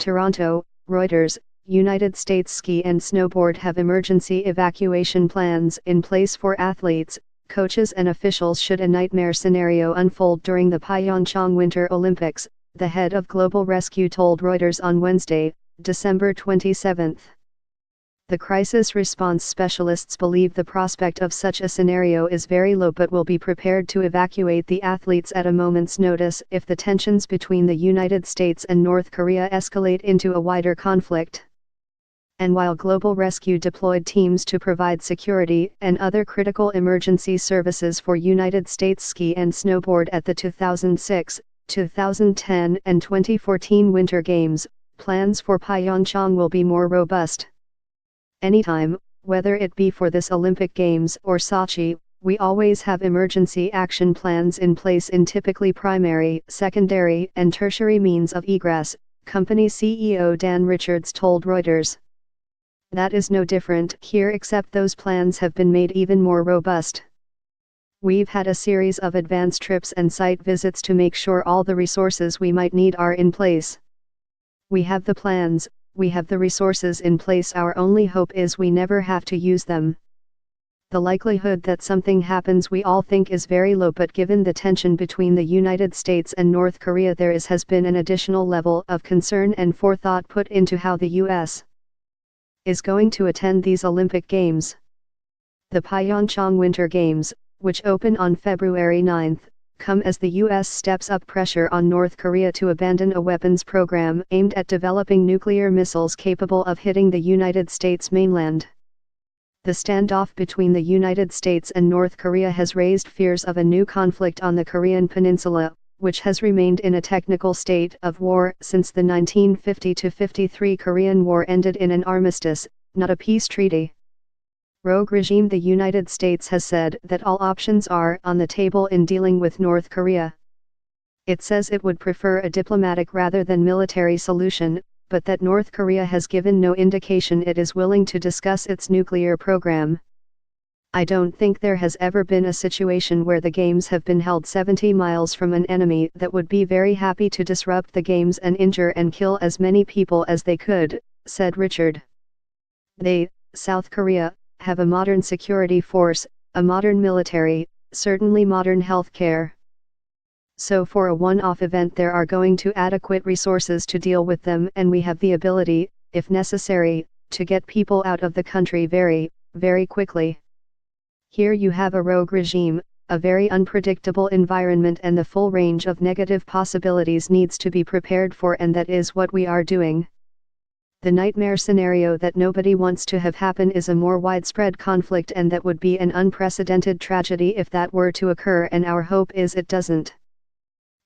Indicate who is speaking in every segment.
Speaker 1: Toronto, Reuters. United States Ski and Snowboard have emergency evacuation plans in place for athletes, coaches and officials should a nightmare scenario unfold during the Pyeongchang Winter Olympics, the head of Global Rescue told Reuters on Wednesday, December 27. The crisis response specialists believe the prospect of such a scenario is very low but will be prepared to evacuate the athletes at a moment's notice if the tensions between the United States and North Korea escalate into a wider conflict. And while Global Rescue deployed teams to provide security and other critical emergency services for United States ski and snowboard at the 2006, 2010 and 2014 Winter Games, plans for Pyeongchang will be more robust. Anytime, whether it be for this Olympic Games or Sochi, we always have emergency action plans in place in typically primary, secondary and tertiary means of egress, company CEO Dan Richards told Reuters. That is no different here except those plans have been made even more robust. We've had a series of advance trips and site visits to make sure all the resources we might need are in place. We have the plans, we have the resources in place. Our only hope is we never have to use them. The likelihood that something happens we all think is very low, but given the tension between the United States and North Korea has been an additional level of concern and forethought put into how the U.S. is going to attend these Olympic Games. The Pyeongchang Winter Games, which open on February 9, come as the U.S. steps up pressure on North Korea to abandon a weapons program aimed at developing nuclear missiles capable of hitting the United States mainland. The standoff between the United States and North Korea has raised fears of a new conflict on the Korean peninsula, which has remained in a technical state of war since the 1950-53 Korean War ended in an armistice, not a peace treaty. Rogue regime. The United States has said that all options are on the table in dealing with North Korea. It says it would prefer a diplomatic rather than military solution, but that North Korea has given no indication it is willing to discuss its nuclear program. I don't think there has ever been a situation where the games have been held 70 miles from an enemy that would be very happy to disrupt the games and injure and kill as many people as they could, said Richard. They, South Korea, have a modern security force, a modern military, certainly modern health care. So for a one-off event there are going to adequate resources to deal with them, and we have the ability, if necessary, to get people out of the country very, very quickly. Here you have a rogue regime, a very unpredictable environment, and the full range of negative possibilities needs to be prepared for, and that is what we are doing. The nightmare scenario that nobody wants to have happen is a more widespread conflict, and that would be an unprecedented tragedy if that were to occur, and our hope is it doesn't.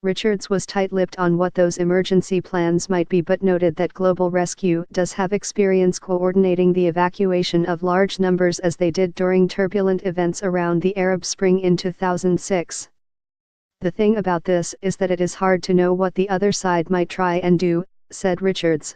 Speaker 1: Richards was tight-lipped on what those emergency plans might be, but noted that Global Rescue does have experience coordinating the evacuation of large numbers as they did during turbulent events around the Arab Spring in 2006. The thing about this is that it is hard to know what the other side might try and do, said Richards.